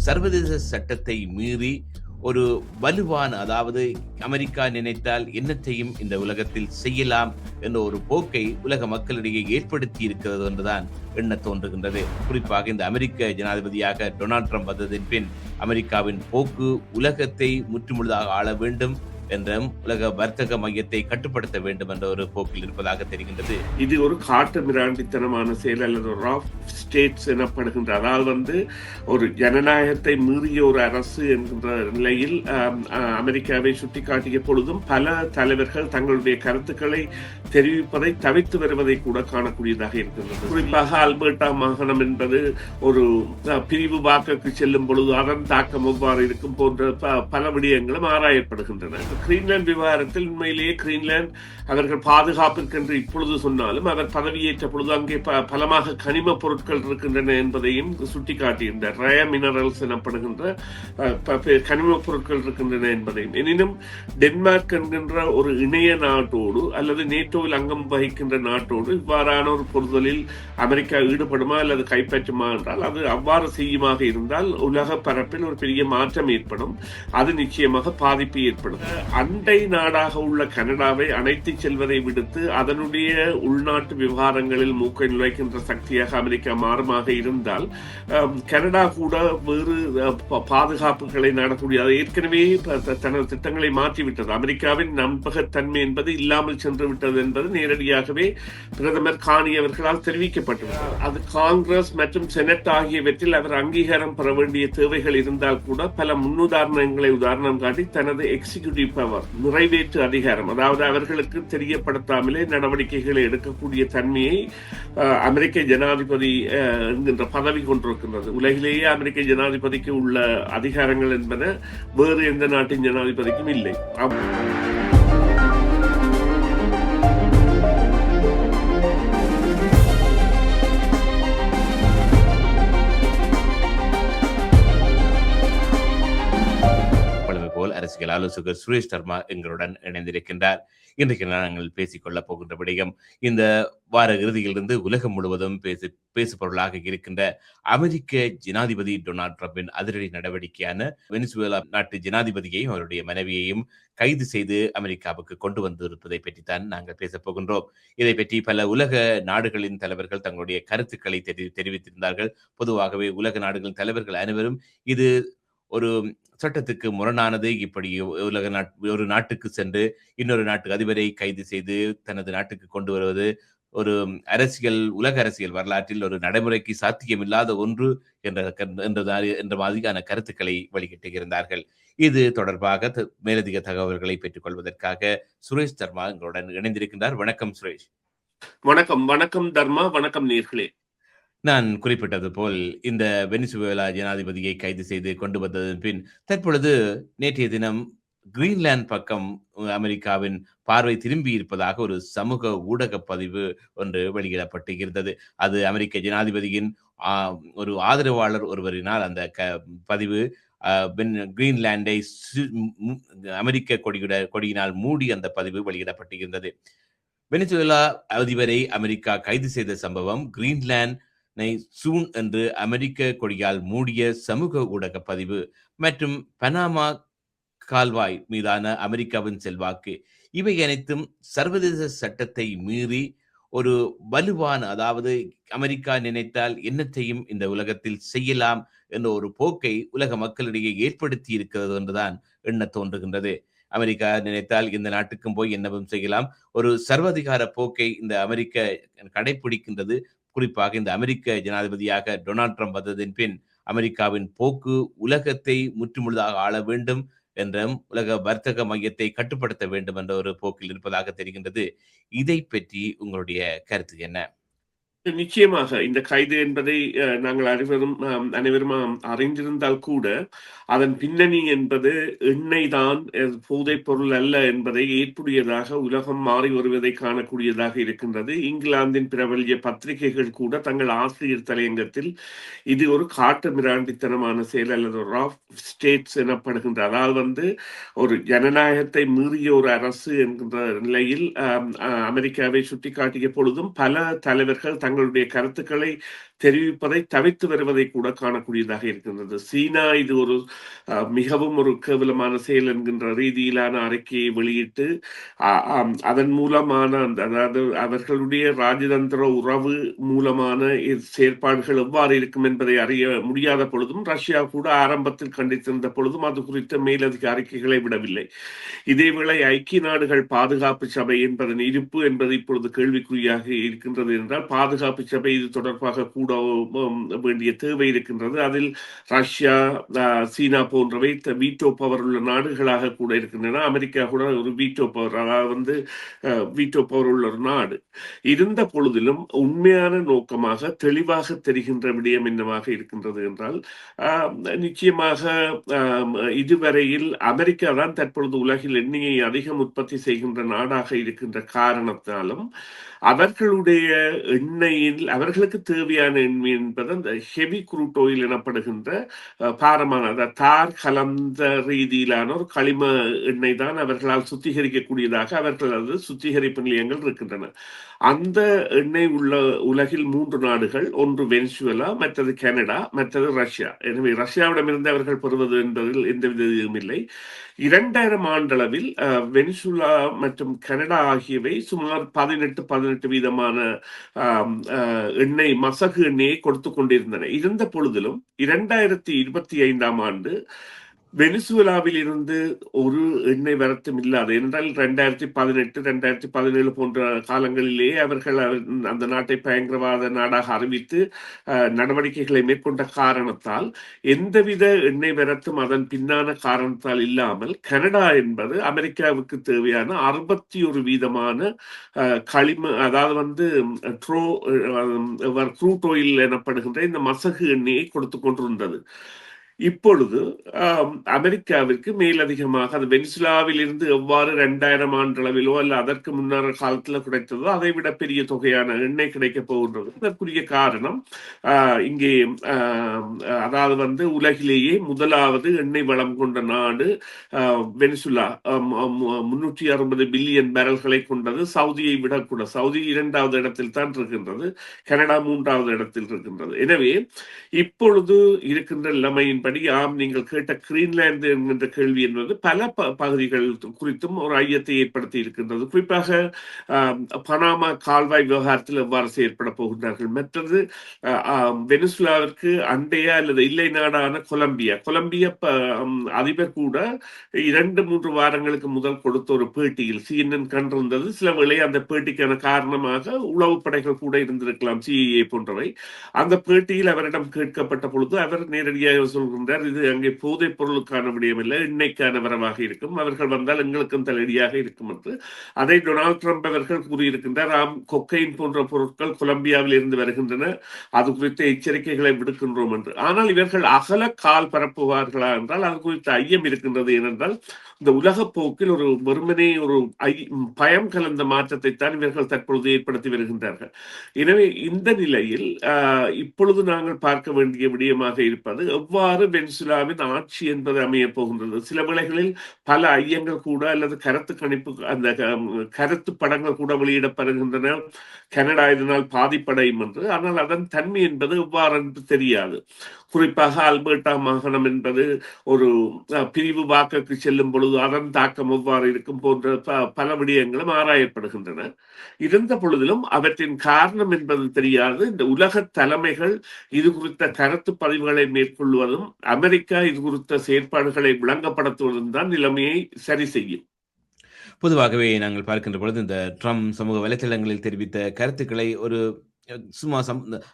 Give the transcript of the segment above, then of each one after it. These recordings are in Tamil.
சர்வதேச சட்டத்தை மீறி ஒரு வலுவான, அதாவது அமெரிக்கா நினைத்தால் என்னத்தையும் இந்த உலகத்தில் செய்யலாம் என்ற ஒரு போக்கை உலக மக்களிடையே ஏற்படுத்தி இருக்கிறது என்றுதான் எண்ண தோன்றுகின்றது. குறிப்பாக இந்த அமெரிக்க ஜனாதிபதியாக டொனால்ட் ட்ரம்ப் வந்ததின் பின் அமெரிக்காவின் போக்கு உலகத்தை முற்றுமுழுதாக ஆள வேண்டும் என்ற உலக வர்த்தக மையத்தை கட்டுப்படுத்த வேண்டும் என்ற ஒரு போக்கில் இருப்பதாக தெரிகின்றது. இது ஒரு காட்டு மிராண்டித்தனமான செயல் அல்லது ஒரு ஆஃப் ஸ்டேட்ஸ் எனப்படுகின்ற, அதாவது ஒரு ஜனநாயகத்தை மீறிய ஒரு அரசு என்கின்ற நிலையில் அமெரிக்காவை சுட்டிக்காட்டிய பொழுதும் பல தலைவர்கள் தங்களுடைய கருத்துக்களை தெரிவிப்பதை தவிர்த்து வருவதை கூட காணக்கூடியதாக இருக்கின்றது. குறிப்பாக அல்பர்டா மாகாணம் என்பது ஒரு பிரிவு வாக்குக்கு செல்லும் பொழுது அதன் தாக்கம் எவ்வாறு இருக்கும் போன்ற பல விடயங்களும் ஆராயப்படுகின்றன. கிரீன்லாந்து விவகாரத்தில் உண்மையிலேயே கிரீன்லாந்து அவர்கள் பாதுகாப்பிற்கென்று இப்பொழுது சொன்னாலும் அவர் பதவியேற்ற பொழுது அங்கே பலமாக கனிம பொருட்கள் இருக்கின்றன என்பதையும் சுட்டிக்காட்டியிருந்தார். ரய மினரல்ஸ் எனப்படுகின்ற கனிம பொருட்கள் இருக்கின்றன என்பதையும். எனினும் டென்மார்க் என்கின்ற ஒரு இணைய நாட்டோடு அல்லது நேட்டோவில் அங்கம் வகிக்கின்ற நாட்டோடு இவ்வாறான ஒரு பொருதலில் அமெரிக்கா ஈடுபடுமா அல்லது கைப்பற்றுமா என்றால் அது அவ்வாறு செய்யுமாக இருந்தால் உலக பரப்பில் ஒரு பெரிய மாற்றம் ஏற்படும். அது நிச்சயமாக பாதிப்பு ஏற்படும். அண்டை நாடாக உள்ள கனடாவை அணைத்து செல்வதை விடுத்து அதனுடைய உள்நாட்டு விவகாரங்களில் மூக்கை நுழைக்கின்ற சக்தியாக அமெரிக்கா மாறுமாக இருந்தால் கனடா கூட வேறு பாதுகாப்புகளை நாடக்கூடிய, ஏற்கனவே தனது திட்டங்களை மாற்றிவிட்டது. அமெரிக்காவின் நம்பகத்தன்மை என்பது இல்லாமல் சென்று விட்டது என்பது நேரடியாகவே பிரதமர் கானி அவர்களால் தெரிவிக்கப்பட்டுள்ளது. அது காங்கிரஸ் மற்றும் செனட் ஆகியவற்றில் அவர் அங்கீகாரம் பெற வேண்டிய தேவைகள் இருந்தால் கூட பல முன்னுதாரணங்களை உதாரணம் காட்டி தனது எக்ஸிகியூட்டிவ் பவர், நிறைவேற்று அதிகாரம், அதாவது அவர்களுக்கு தெரியப்படுத்தாமலே நடவடிக்கைகளை எடுக்கக்கூடிய தன்மையை அமெரிக்க ஜனாதிபதி என்கின்ற பதவி கொண்டிருக்கின்றது. உலகிலேயே அமெரிக்க ஜனாதிபதிக்கு உள்ள அதிகாரங்கள் என்பன வேறு எந்த நாட்டின் ஜனாதிபதிக்கும் இல்லை. அரசியல் ஆலோசகர் சுரேஷ் சர்மா எங்களுடன் இணைந்திருக்கின்றார். இன்றைக்கு நாங்கள் பேசிக்கொள்ள போகின்ற விடயம், இந்த வார இறுதியிலிருந்து உலகம் முழுவதும் பேசுபொருளாக இருக்கின்ற அமெரிக்க ஜனாதிபதி டொனால்ட் ட்ரம்பின் அதிரடி நடவடிக்கையான வெனிசுவேலா நாட்டு ஜனாதிபதியையும் அவருடைய மனைவியையும் கைது செய்து அமெரிக்காவுக்கு கொண்டு வந்திருப்பதை பற்றித்தான் நாங்கள் பேசப் போகின்றோம். இதை பற்றி பல உலக நாடுகளின் தலைவர்கள் தங்களுடைய கருத்துக்களை தெரிவித்திருந்தார்கள். பொதுவாகவே உலக நாடுகளின் தலைவர்கள் அனைவரும் இது ஒரு சட்டத்துக்கு முரணானது, இப்படி ஒரு நாட்டுக்கு சென்று இன்னொரு நாட்டு அதிபரை கைது செய்து தனது நாட்டுக்கு கொண்டு வருவது ஒரு உலக அரசியல் வரலாற்றில் ஒரு நடைமுறைக்கு சாத்தியமில்லாத ஒன்று என்ற மாதிரியான கருத்துக்களை வெளியிட்டிருந்தார்கள். இது தொடர்பாக மேலதிக தகவல்களை பெற்றுக் கொள்வதற்காக சுரேஷ் தர்மா எங்களுடன் இணைந்திருக்கின்றார். வணக்கம் சுரேஷ். வணக்கம். வணக்கம் தர்மா. வணக்கம் நேர்களே. நான் குறிப்பிட்டது போல் இந்த வெனிசுவேலா ஜனாதிபதியை கைது செய்து கொண்டு வந்ததன் பின் தற்பொழுது நேற்றைய தினம் கிரீன்லாந்து பக்கம் அமெரிக்காவின் பார்வை திரும்பி இருப்பதாக ஒரு சமூக ஊடக பதிவு ஒன்று வெளியிடப்பட்டு இருந்தது. அது அமெரிக்க ஜனாதிபதியின் ஒரு ஆதரவாளர் ஒருவரினால் அந்த பதிவு கிரீன்லாண்டை அமெரிக்க கொடியினால் மூடி அந்த பதிவு வெளியிடப்பட்டிருந்தது. வெனிசுவேலா அதிபரை அமெரிக்கா கைது செய்த சம்பவம் கிரீன்லாந்து சூன் என்று அமெரிக்க கொடியால் மூடிய சமூக ஊடக பதிவு மற்றும் பனாமா கால்வாய் மீதான அமெரிக்காவின் செல்வாக்கு, இவை அனைத்தும் சர்வதேச சட்டத்தை மீறி ஒரு வலுவான, அதாவது அமெரிக்கா நினைத்தால் என்னத்தையும் இந்த உலகத்தில் செய்யலாம் என்ற ஒரு போக்கை உலக மக்களிடையே ஏற்படுத்தி இருக்கிறது என்றுதான் எண்ண தோன்றுகின்றது. அமெரிக்கா நினைத்தால் இந்த நாட்டுக்கும் போய் என்னவும் செய்யலாம். ஒரு சர்வாதிகார போக்கை இந்த அமெரிக்கா கடைபிடிக்கின்றது. குறிப்பாக இந்த அமெரிக்க ஜனாதிபதியாக டொனால்ட் ட்ரம்ப் வந்ததின் பின் அமெரிக்காவின் போக்கு உலகத்தை முற்றுமுழுதாக ஆள வேண்டும் என்ற உலக வர்த்தக மையத்தை கட்டுப்படுத்த வேண்டும் என்ற ஒரு போக்கில் இருப்பதாக தெரிகின்றது. இதை பற்றி உங்களுடைய கருத்து என்ன? நிச்சயமாக இந்த கைது என்பதை நாங்கள் அனைவரும் அறிந்திருந்தால் கூட அதன் பின்னணி என்பது எண்ணெய் தான், போதைப் பொருள் அல்ல என்பதை ஏற்புடையதாக உலகம் மாறி வருவதை காணக்கூடியதாக இருக்கின்றது. இங்கிலாந்தின் பிரபல்ய பத்திரிகைகள் கூட தங்கள் ஆசிரியர் தலையங்கத்தில் இது ஒரு காட்டு மிராண்டித்தனமான செயல் அல்லது ஒரு ஆஃப் ஸ்டேட்ஸ் எனப்படுகின்ற, அதாவது ஒரு ஜனநாயகத்தை மீறிய ஒரு அரசு என்கின்ற நிலையில் அமெரிக்காவை சுட்டிக்காட்டிய பொழுதும் பல தலைவர்கள் தங்களுடைய கருத்துக்களை தெரிவிப்பதை தவிர்த்து வருவதை கூட காணக்கூடியதாக இருக்கின்றது. சீனா இது ஒரு மிகவும் ஒரு கேவலமான செயல் என்கின்ற ரீதியிலான அறிக்கையை வெளியிட்டு அதன் மூலமான அதாவது அவர்களுடைய ராஜதந்திர உறவு மூலமான செயற்பாடுகள் எவ்வாறு இருக்கும் என்பதை அறிய முடியாத பொழுதும் ரஷ்யா கூட ஆரம்பத்தில் கண்டித்திருந்த பொழுதும் அது குறித்த மேலதிக அறிக்கைகளை விடவில்லை. இதேவேளை ஐக்கிய நாடுகள் பாதுகாப்பு சபை என்பதன் இருப்பு என்பது இப்பொழுது கேள்விக்குறியாக இருக்கின்றது என்றால், பாதுகாப்பு சபை இது தொடர்பாக கூட வேண்டிய தேவை இருக்கின்றது. அதில் ரஷ்யா, சீனா போன்றவை வீட்டோ பவர் உள்ள நாடுகளாக கூட இருக்கின்றன. அமெரிக்கா கூட ஒரு வீட்டோ பவர், அதாவது வீட்டோ பவர் உள்ள ஒரு நாடு இருந்த பொழுதிலும் உண்மையான நோக்கமாக தெளிவாக தெரிகின்ற விடயம் என்னவாக இருக்கின்றது என்றால், நிச்சயமாக இதுவரையில் அமெரிக்கா தான் தற்பொழுது உலகில் எண்ணெயை அதிகம் உற்பத்தி செய்கின்ற நாடாக இருக்கின்ற காரணத்தாலும் அவர்களுடைய எண்ணெயில் அவர்களுக்கு தேவையான எண்ணெய் என்பது அந்த ஹெவி குரூட் ஆயில் எனப்படுகின்ற பாரமான தார் கலந்த ரீதியிலான ஒரு களிம எண்ணெய் தான் அவர்களால் சுத்திகரிக்கக்கூடியதாக அவர்களது சுத்திகரிப்பு நிலையங்கள் இருக்கின்றன. அந்த எண்ணெய் உள்ள உலகில் 3 நாடுகள், ஒன்று வெனிசுவேலா, மற்றது கனடா, மற்றது ரஷ்யா. எனவே ரஷ்யாவிடமிருந்து அவர்கள் பெறுவது என்பதில் எந்தவித இதுவும் இல்லை. 2000 ஆண்டளவில் வெனிசுலா மற்றும் கனடா ஆகியவை சுமார் 18 வீதமான எண்ணெய், மசகு எண்ணெயை கொடுத்து கொண்டிருந்தன. இருந்த பொழுதிலும் 2025ஆம் ஆண்டு வெனிசுவேலாவில் இருந்து ஒரு எண்ணெய் வரத்தும் இல்லாது என்றால் 2018, 2017 போன்ற காலங்களிலேயே அவர்கள் அந்த நாட்டை பயங்கரவாத நாடாக அறிவித்து நடவடிக்கைகளை மேற்கொண்ட காரணத்தால் எந்தவித எண்ணெய் வரத்தும் அதன் பின்னான காரணத்தால் இல்லாமல் கனடா என்பது அமெரிக்காவுக்கு தேவையான 61 வீதமான களிம, அதாவது க்ரூட் ஆயில் எனப்படுகின்ற இந்த மசகு எண்ணெயை கொடுத்து கொண்டிருந்தது. இப்பொழுது அமெரிக்காவிற்கு மேலதிகமாக அது வெனிசுலாவில் இருந்து எவ்வாறு 2000 ஆண்டளவிலோ அல்ல அதற்கு முன்னர் காலத்தில் கிடைத்ததோ அதை விட பெரிய தொகையான எண்ணெய் கிடைக்கப் போகின்றது. அதற்குரிய காரணம் இங்கே அதாவது உலகிலேயே முதலாவது எண்ணெய் வளம் கொண்ட நாடு வெனிசுலா, 360 பில்லியன் பேரல்களை கொண்டது. சவுதியை விட கூட, சவுதி 2வது இடத்தில் தான் இருக்கின்றது, கனடா 3வது இடத்தில் இருக்கின்றது. எனவே இப்பொழுது இருக்கின்ற நிலைமையின் படி நீங்கள் கேட்ட கிரீன்லாந்து என்கின்ற கேள்வி என்பது பல பகுதிகள் குறித்தும் ஒரு ஐயத்தை ஏற்படுத்தி இருக்கின்றது. குறிப்பாக பனாமா கால்வாய் விவகாரத்தில் எவ்வாறு செயற்பட போகின்றார்கள். மற்றது வெனிசுலாவிற்கு அண்டைய அல்லது இல்லை நாடான கொலம்பியா அதிபர் கூட 2-3 வாரங்களுக்கு முதல் கொடுத்த ஒரு பேட்டியில் CNN கண்டிருந்தது. சில வேளை அந்த பேட்டிக்கான காரணமாக உளவு படைகள் கூட இருந்திருக்கலாம், CIA போன்றவை. அந்த பேட்டியில் அவரிடம் கேட்கப்பட்ட பொழுது அவர் நேரடியாக சொல்கின்றார், இது அங்கே போதைப் பொருளுக்கான விடயமில்லை, எண்ணெய்க்கான வரவாக இருக்கும், அவர்கள் வந்தால் எங்களுக்கும் தலையடியாக இருக்கும் என்று அதை டொனால்ட் ட்ரம்ப் அவர்கள் கூறியிருக்கின்றார். கொக்கைன் போன்ற பொருட்கள் கொலம்பியாவில் இருந்து வருகின்றன, அது குறித்த எச்சரிக்கைகளை விடுக்கின்றோம் என்று. ஆனால் இவர்கள் அகல கால் பரப்புவார்களா என்றால் அது குறித்த ஐயம் இருக்கின்றது. ஏனென்றால் இந்த உலக போக்கில் ஒரு வெறுமனே ஒரு பயம் கலந்த மாற்றத்தை தான் இவர்கள் தற்பொழுது ஏற்படுத்தி வருகின்றார்கள். எனவே இந்த நிலையில் இப்பொழுது நாங்கள் பார்க்க வேண்டிய விடயமாக இருப்பது எவ்வாறு வெனிசுலாவின் ஆட்சி என்பது அமைய போகின்றது. சில வேளைகளில் பல ஐயங்கள் கூட அல்லது கருத்து கணிப்பு, அந்த கருத்து படங்கள் கூட வெளியிடப்படுகின்றன, கனடா இதனால் பாதிப்படையும் என்று. ஆனால் அதன் தன்மை என்பது எவ்வாறு என்று தெரியாது. குறிப்பாக அல்பர்டா மாகாணம் என்பது ஒரு பிரிவு வாக்குக்கு செல்லும் பொழுது அதன் தாக்கம் எவ்வாறு இருக்கும் போன்ற பல விடயங்களும் ஆராயப்படுகின்றன. இருந்த பொழுதிலும் அவற்றின் காரணம் என்பது தெரியாது. இந்த உலக தலைமைகள் இது குறித்த கருத்து பதிவுகளை மேற்கொள்வதும் அமெரிக்கா இது குறித்த செயற்பாடுகளை விளங்கப்படுத்துவதும் தான் நிலைமையை சரி செய்யும். பொதுவாகவே நாங்கள் பார்க்கின்ற பொழுது இந்த ட்ரம்ப் சமூக வலைத்தளங்களில் தெரிவித்த கருத்துக்களை ஒரு சும்மா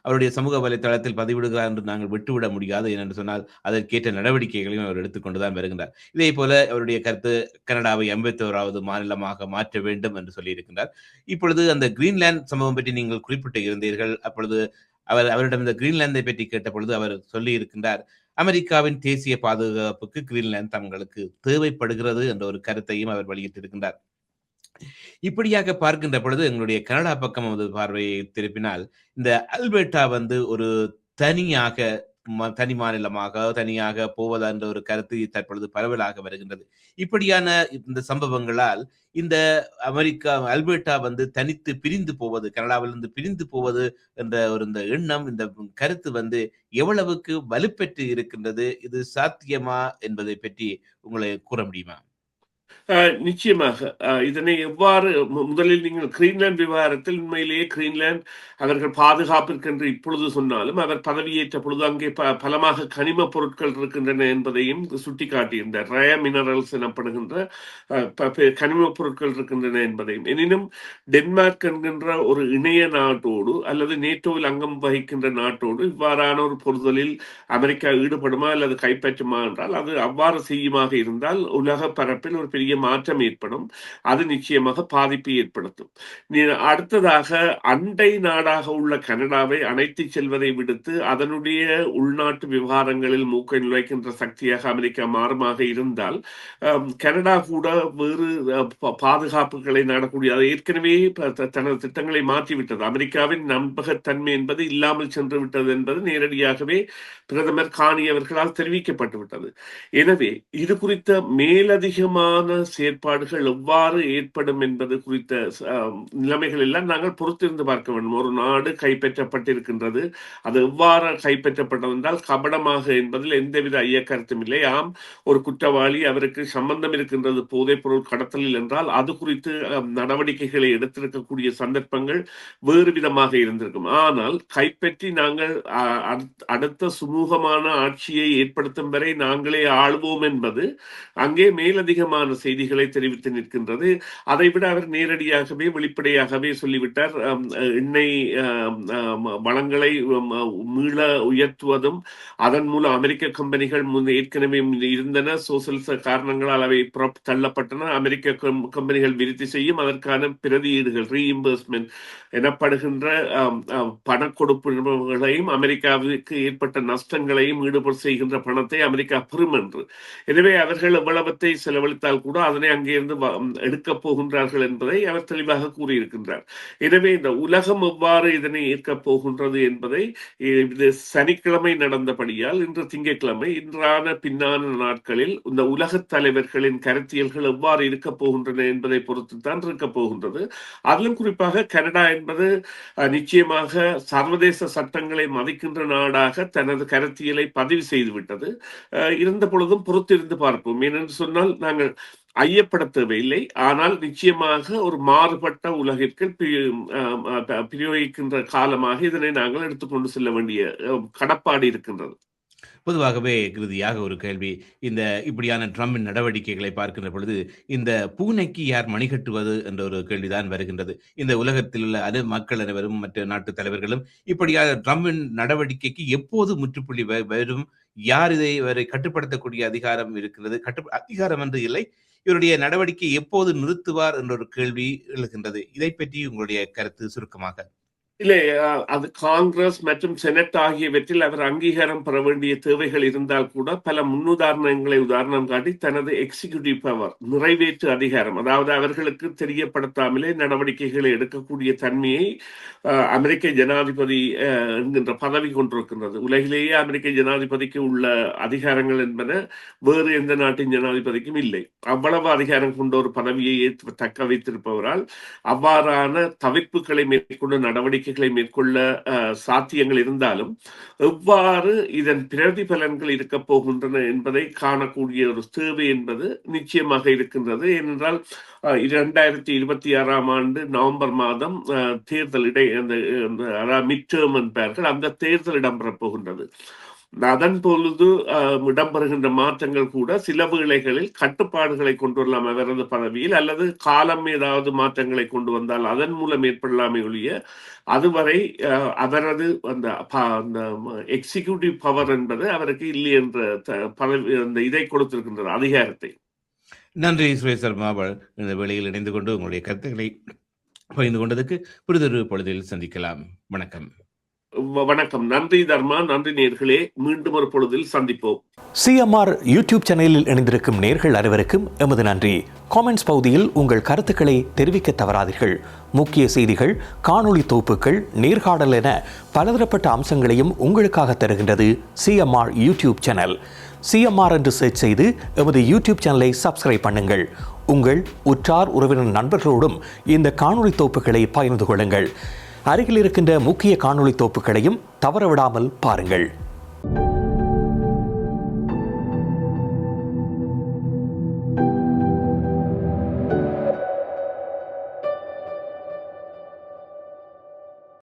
அவருடைய சமூக வலைத்தளத்தில் பதிவிடுகிறார் என்று நாங்கள் விட்டுவிட முடியாது. ஏனென்று சொன்னால் அதற்கேற்ற நடவடிக்கைகளையும் அவர் எடுத்துக்கொண்டுதான் வருகின்றார். இதே போல அவருடைய கருத்து கனடாவை 81வது மாநிலமாக மாற்ற வேண்டும் என்று சொல்லியிருக்கின்றார். இப்பொழுது அந்த கிரீன்லாந்து சம்பவம் பற்றி நீங்கள் குறிப்பிட்டு இருந்தீர்கள். அப்பொழுது அவரிடம் இந்த கிரீன்லாந்தை பற்றி கேட்ட பொழுது அவர் சொல்லி இருக்கின்றார், அமெரிக்காவின் தேசிய பாதுகாப்புக்கு கிரீன்லாந்து தங்களுக்கு தேவைப்படுகிறது என்ற ஒரு கருத்தையும் அவர் வெளியிட்டிருக்கின்றார். இப்படியாக பார்க்கின்ற பொழுது எங்களுடைய கனடா பக்கம் பார்வையை திருப்பினால் இந்த அல்பர்டா ஒரு தனியாக தனி மாநிலமாக தனியாக போவதா என்ற ஒரு கருத்து தற்பொழுது பரவலாக வருகின்றது. இப்படியான இந்த சம்பவங்களால் இந்த அமெரிக்கா அல்பர்டா வந்து தனித்து பிரிந்து போவது, கனடாவிலிருந்து பிரிந்து போவது என்ற ஒரு இந்த எண்ணம், இந்த கருத்து வந்து எவ்வளவுக்கு வலுப்பெற்று இருக்கின்றது? இது சாத்தியமா என்பதை பற்றி உங்களை கூற முடியுமா? நிச்சயமாக. இதனை எவ்வாறு முதலில் நீங்கள் கிரீன்லாந்து விவகாரத்தில் உண்மையிலேயே கிரீன்லாந்து அவர்கள் பாதுகாப்பிற்கென்று இப்பொழுது சொன்னாலும், அவர் பதவியேற்ற பொழுது அங்கே பலமாக கனிம பொருட்கள் இருக்கின்றன என்பதையும் சுட்டிக்காட்டியிருந்தார். ரேர் மினரல்ஸ் எனப்படுகின்ற கனிம பொருட்கள் இருக்கின்றன என்பதையும். எனினும் டென்மார்க் என்கின்ற ஒரு இணைய நாட்டோடு அல்லது நேட்டோவில் அங்கம் வகிக்கின்ற நாட்டோடு இவ்வாறான ஒரு பொருதலில் அமெரிக்கா ஈடுபடுமா அல்லது கைப்பற்றுமா என்றால், அது அவ்வாறு செய்யுமாக இருந்தால் உலக பரப்பில் ஒரு பெரிய மாற்றம் ஏற்படும். அது நிச்சயமாக பாதிப்பை ஏற்படுத்தும். அடுத்ததாக அண்டை நாடாக உள்ள கனடாவை அணைத்துச் செல்வதை விடுத்து அதனுடைய உள்நாட்டு விவகாரங்களில் மூக்கை நுழைக்கின்ற சக்தியாக அமெரிக்கா மாறுமாக இருந்தால், கனடா கூட வேறு பாதுகாப்புகளை நாடக்கூடிய அது ஏற்கனவே தனது திட்டங்களை மாற்றிவிட்டது. அமெரிக்காவின் நம்பகத்தன்மை என்பது இல்லாமல் சென்று விட்டது என்பது நேரடியாகவே பிரதமர் கானி அவர்களால் தெரிவிக்கப்பட்டு விட்டது. எனவே இது குறித்த மேலதிகமான செயற்பாடுகள் எவ்வாறு ஏற்படும் என்பது குறித்த நிலைமைகள் எல்லாம் நாங்கள் பொறுத்திருந்து பார்க்க வேண்டும். ஒரு நாடு கைப்பற்றப்பட்டிருக்கின்றது, அது எவ்வாறு கைப்பற்றப்பட்டது என்றால் கபடமாக என்பதில் எந்தவித ஐய கருத்தும் இல்லை. ஆம், ஒரு குற்றவாளி அவருக்கு சம்பந்தம் இருக்கின்றது போதைப் பொருள் கடத்தலில் என்றால் அது குறித்து நடவடிக்கைகளை எடுத்திருக்கக்கூடிய சந்தர்ப்பங்கள் வேறு விதமாக இருந்திருக்கும். ஆனால் கைப்பற்றி நாங்கள் அடுத்த சுமூகமான ஆட்சியை ஏற்படுத்தும் வரை நாங்களே ஆளுவோம் என்பது அங்கே மேலதிகமான செய்திகளை தெரிவித்து நிற்கின்றது. அதைவிட அவர் நேரடியாகவே வெளிப்படையாகவே சொல்லிவிட்டார். எண்ணெய் வளங்களை மீள உயர்த்துவதும் அதன் மூலம் அமெரிக்க கம்பெனிகள் ஏற்கனவே இருந்தன, சோசியலிச காரணங்களால் அவை தள்ளப்பட்டன. அமெரிக்க கம்பெனிகள் விருத்தி செய்யும் அதற்கான பிரதியீடுகள் ரீஇம்பர்ஸ்மெண்ட் எனப்படுகின்ற பணக்கொடுப்புகளையும் அமெரிக்காவிற்கு ஏற்பட்ட நஷ்டங்களையும் ஈடுபட செய்கின்ற பணத்தை அமெரிக்கா பெறும் என்று. எனவே அவர்கள் எவ்வளவத்தை செலவழித்தால் கூட அதனை அங்கிருந்து எடுக்கப் போகின்றார்கள் என்பதை அவர் தெளிவாக கூறியிருக்கின்றார். எனவே இந்த உலகம் எவ்வாறு இதனை ஏற்கப் போகின்றது என்பதை இது சனிக்கிழமை நடந்தபடியால் இன்று திங்கட்கிழமை இன்றான பின்னான நாட்களில் இந்த உலக தலைவர்களின் கருத்தியல்கள் எவ்வாறு இருக்கப் போகின்றன என்பதை பொறுத்துத்தான் இருக்கப் போகின்றது. அதிலும் குறிப்பாக கனடா என்பது நிச்சயமாக சர்வதேச சட்டங்களை மதிக்கின்ற நாடாக தனது கருத்தியலை பதிவு செய்துவிட்டது. இருந்த பொழுதும் பொறுத்திருந்து பார்ப்போம். ஏனென்று சொன்னால் நாங்கள் ஐயப்பட தேவையில்லை. ஆனால் நிச்சயமாக ஒரு மாறுபட்ட உலகிற்கு பிரயோகிக்கின்ற காலமாக இதனை நாங்கள் எடுத்துக்கொண்டு செல்ல வேண்டிய கடப்பாடு இருக்கின்றது. பொதுவாகவே இறுதியாக ஒரு கேள்வி. இந்த இப்படியான ட்ரம்பின் நடவடிக்கைகளை பார்க்கின்ற பொழுது, இந்த பூனைக்கு யார் மணிகட்டுவது என்ற ஒரு கேள்விதான் வருகின்றது. இந்த உலகத்தில் உள்ள மக்கள் அனைவரும் மற்ற நாட்டு தலைவர்களும் இப்படியான ட்ரம்பின் நடவடிக்கைக்கு எப்போது முற்றுப்புள்ளி வரும்? யார் இவரை கட்டுப்படுத்தக்கூடிய அதிகாரம் இருக்கிறது? அதிகாரம் என்று இல்லை. இவருடைய நடவடிக்கை எப்போது நிறுத்துவார் என்ற ஒரு கேள்வி எழுகின்றது. இதை பற்றி உங்களுடைய கருத்து சுருக்கமாக. இல்லை, அது காங்கிரஸ் மற்றும் செனட் ஆகியவற்றில் அவர் அங்கீகாரம் பெற வேண்டிய தேவைகள் இருந்தால் கூட பல முன்னுதாரணங்களை உதாரணம் காட்டி தனது எக்ஸிகியூட்டிவ் பவர் நிறைவேற்று அதிகாரம், அதாவது அவர்களுக்கு தெரியப்படுத்தாமலே நடவடிக்கைகளை எடுக்கக்கூடிய தன்மையை அமெரிக்க ஜனாதிபதி என்கின்ற பதவி கொண்டிருக்கின்றது. உலகிலேயே அமெரிக்க ஜனாதிபதிக்கு உள்ள அதிகாரங்கள் என்பன வேறு எந்த நாட்டின் ஜனாதிபதிக்கும் இல்லை. அவ்வளவு அதிகாரம் கொண்ட ஒரு பதவியை தக்க வைத்திருப்பவரால் அவ்வாறான தவிர்ப்புகளை மேற்கொண்டு நடவடிக்கைகளை மேற்கொள்ள சாத்தியங்கள் இருந்தாலும் எவ்வாறு இதன் பிரதிபலன்கள் இருக்க போகின்றன என்பதை காணக்கூடிய ஒரு தேவை என்பது நிச்சயமாக இருக்கின்றது. ஏனென்றால் 2026 ஆண்டு நவம்பர் மாதம் தேர்தல் மிட் டேர்ம் என்பார்கள், அந்த தேர்தல் இடம்பெறப் போகின்றது. அதன் பொழுது இடம்பெறுகின்ற மாற்றங்கள் கூட சில வேளைகளில் கட்டுப்பாடுகளை கொண்டு வரலாம் அவரது பதவியில், அல்லது காலம் ஏதாவது மாற்றங்களை கொண்டு வந்தால் அதன் மூலம் ஏற்படலாமே ஒழிய அதுவரை அவரது அந்த எக்ஸிகியூட்டிவ் பவர் என்பது அவருக்கு இல்லை என்ற பதவி அந்த இதை கொடுத்திருக்கின்றது, அதிகாரத்தை. நன்றி சுரேஷ் சர்மா. இந்த வேளையில் இணைந்து கொண்டு உங்களுடைய கருத்துக்களை பகிர்ந்து கொண்டதுக்கு புரிதொரு பொழுதில் சந்திக்கலாம். வணக்கம். வணக்கம். நன்றி தர்மா. நன்றி நேயர்களே. மீண்டும் ஒரு பொழுதில் சந்திப்போம். சிஎம்ஆர் யூடியூப் சேனலில் இணைந்திருக்கும் நேர்கள் அனைவருக்கும் எமது நன்றி. காமெண்ட்ஸ் பகுதியில் உங்கள் கருத்துக்களை தெரிவிக்க தவறாதீர்கள். முக்கிய செய்திகள், காணொளி தொகுப்புகள், நேர்காணல் என பலதரப்பட்ட அம்சங்களையும் உங்களுக்காக தருகின்றது சிஎம்ஆர் யூடியூப் சேனல். சிஎம்ஆர் என்று சர்ச் செய்து எமது யூடியூப் சேனலை சப்ஸ்கிரைப் பண்ணுங்கள். உங்கள் உற்றார் உறவினர் நண்பர்களோடும் இந்த காணொளி தொகுப்புகளை பகிர்ந்து கொள்ளுங்கள். அருகில் இருக்கின்ற முக்கிய காணொளி தொகுப்புகளையும் தவறவிடாமல் பாருங்கள்.